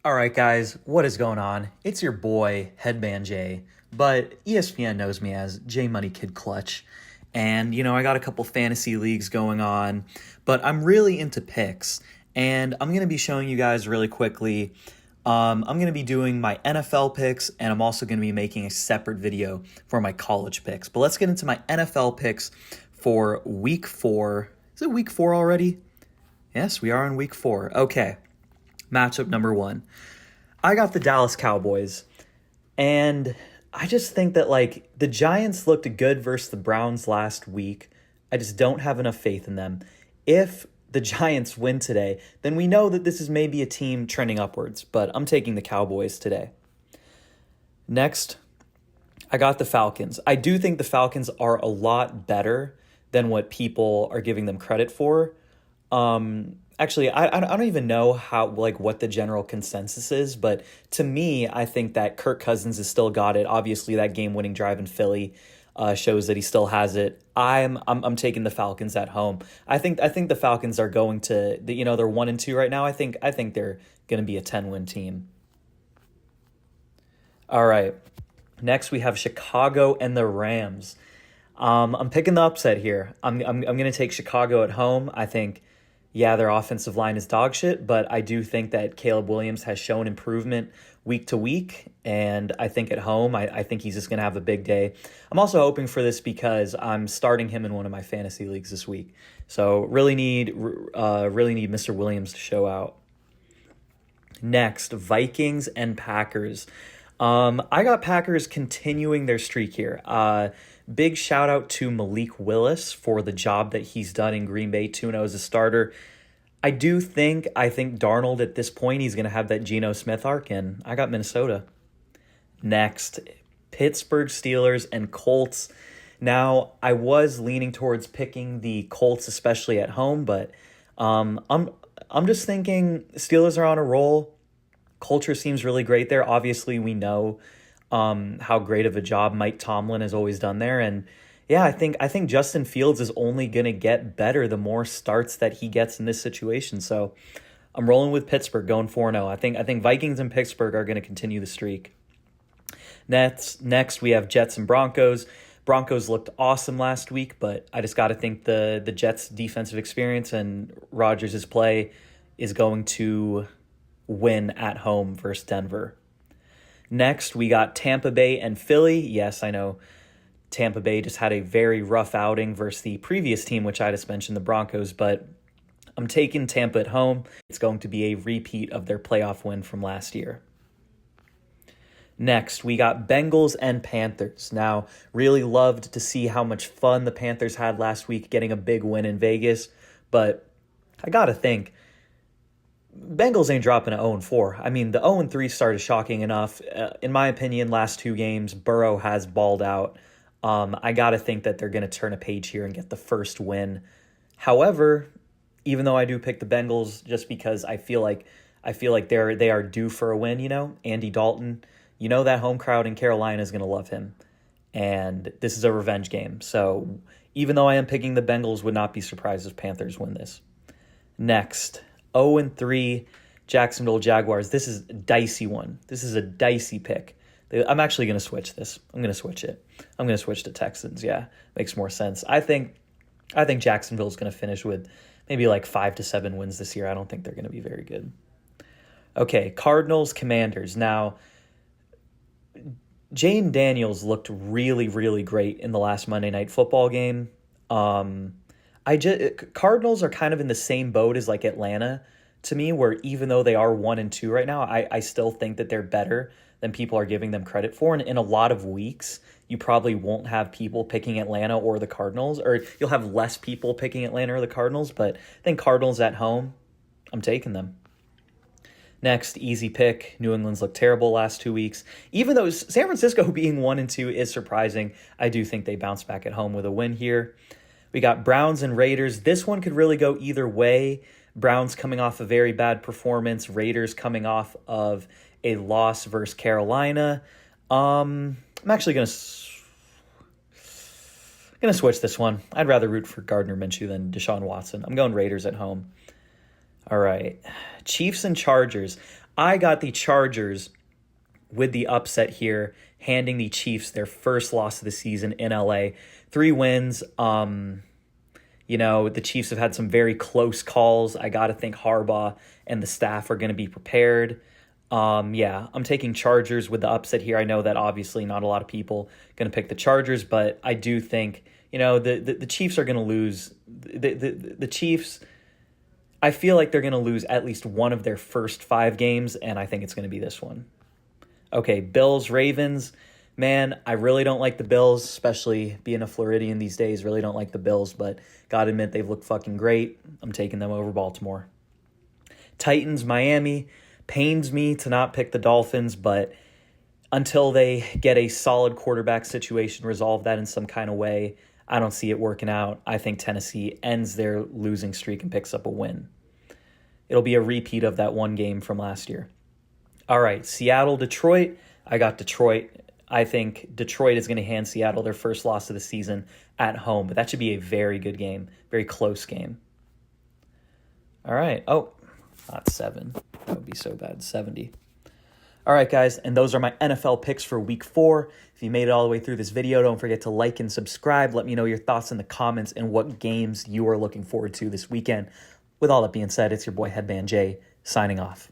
All right, guys, what is going on? It's your boy, Headband J, but ESPN knows me as J Money Kid Clutch. And, I got a couple fantasy leagues going on, but I'm really into picks. And I'm going to be showing you guys really quickly. I'm going to be doing my NFL picks, and I'm also going to be making a separate video for my college picks. But let's get into my NFL picks for week 4. Is it week 4 already? Yes, we are on week 4. Okay. Matchup number 1. I got the Dallas Cowboys, and I just think that the Giants looked good versus the Browns last week. I just don't have enough faith in them. If the Giants win today, then we know that this is maybe a team trending upwards, but I'm taking the Cowboys today. Next, I got the Falcons. I do think the Falcons are a lot better than what people are giving them credit for. Actually, I don't even know what the general consensus is, but to me, I think that Kirk Cousins has still got it. Obviously, that game-winning drive in Philly shows that he still has it. I'm taking the Falcons at home. I think the Falcons are going to they're 1-2 right now. I think they're going to be a 10-win team. All right, next we have Chicago and the Rams. I'm picking the upset here. I'm going to take Chicago at home. I think. Yeah, their offensive line is dog shit, but I do think that Caleb Williams has shown improvement week to week, and I think at home, I think he's just going to have a big day. I'm also hoping for this because I'm starting him in one of my fantasy leagues this week, so really need Mr. Williams to show out. Next, Vikings and Packers. I got Packers continuing their streak here. Big shout out to Malik Willis for the job that he's done in Green Bay 2-0 as a starter. I think Darnold at this point, he's going to have that Geno Smith arc, and I got Minnesota. Next, Pittsburgh Steelers and Colts. Now, I was leaning towards picking the Colts, especially at home, but I'm just thinking Steelers are on a roll. Culture seems really great there. Obviously, we know how great of a job Mike Tomlin has always done there. And yeah, I think Justin Fields is only going to get better the more starts that he gets in this situation. So I'm rolling with Pittsburgh, going 4-0. I think Vikings and Pittsburgh are going to continue the streak. Next we have Jets and Broncos. Broncos looked awesome last week, but I just got to think the Jets' defensive experience and Rodgers' play is going to win at home versus Denver. Next, we got Tampa Bay and Philly. Yes, I know Tampa Bay just had a very rough outing versus the previous team, which I just mentioned, the Broncos, but I'm taking Tampa at home. It's going to be a repeat of their playoff win from last year. Next, we got Bengals and Panthers. Now, really loved to see how much fun the Panthers had last week getting a big win in Vegas, but I got to think, Bengals ain't dropping an 0-4. I mean, the 0-3 start is shocking enough. In my opinion, last 2 games, Burrow has balled out. I got to think that they're going to turn a page here and get the first win. However, even though I do pick the Bengals just because I feel like they are due for a win, Andy Dalton, that home crowd in Carolina is going to love him. And this is a revenge game. So even though I am picking the Bengals, would not be surprised if Panthers win this. Next, 0-3 Jacksonville Jaguars. This is a dicey one. This is a dicey pick. I'm actually going to switch this. I'm going to switch it. I'm going to switch to Texans. Yeah, makes more sense. I think Jacksonville is going to finish with maybe 5 to 7 wins this year. I don't think they're going to be very good. Okay, Cardinals, Commanders. Now, Jane Daniels looked really, really great in the last Monday Night Football game. Cardinals are kind of in the same boat as Atlanta to me, where even though they are 1-2 right now, I still think that they're better than people are giving them credit for. And in a lot of weeks, you probably won't have people picking Atlanta or the Cardinals, or you'll have less people picking Atlanta or the Cardinals. But I think Cardinals at home, I'm taking them. Next, easy pick. New England's looked terrible last 2 weeks. Even though San Francisco being 1-2 is surprising, I do think they bounce back at home with a win here. We got Browns and Raiders. This one could really go either way. Browns coming off a very bad performance. Raiders coming off of a loss versus Carolina. I'm actually going to switch this one. I'd rather root for Gardner Minshew than Deshaun Watson. I'm going Raiders at home. All right. Chiefs and Chargers. I got the Chargers with the upset here, handing the Chiefs their first loss of the season in LA. 3 wins. The Chiefs have had some very close calls. I got to think Harbaugh and the staff are going to be prepared. I'm taking Chargers with the upset here. I know that obviously not a lot of people going to pick the Chargers, but I do think, the Chiefs are going to lose. The Chiefs, I feel like they're going to lose at least one of their first 5 games, and I think it's going to be this one. Okay, Bills, Ravens. Man, I really don't like the Bills, especially being a Floridian these days. Really don't like the Bills, but gotta admit they've looked fucking great. I'm taking them over Baltimore. Titans, Miami. Pains me to not pick the Dolphins, but until they get a solid quarterback situation, resolve that in some kind of way, I don't see it working out. I think Tennessee ends their losing streak and picks up a win. It'll be a repeat of that one game from last year. All right, Seattle, Detroit. I got Detroit. I think Detroit is going to hand Seattle their first loss of the season at home, but that should be a very good game, very close game. All right. Oh, not 7. That would be so bad. 70. All right, guys, and those are my NFL picks for Week 4. If you made it all the way through this video, don't forget to like and subscribe. Let me know your thoughts in the comments and what games you are looking forward to this weekend. With all that being said, it's your boy Headband Jay signing off.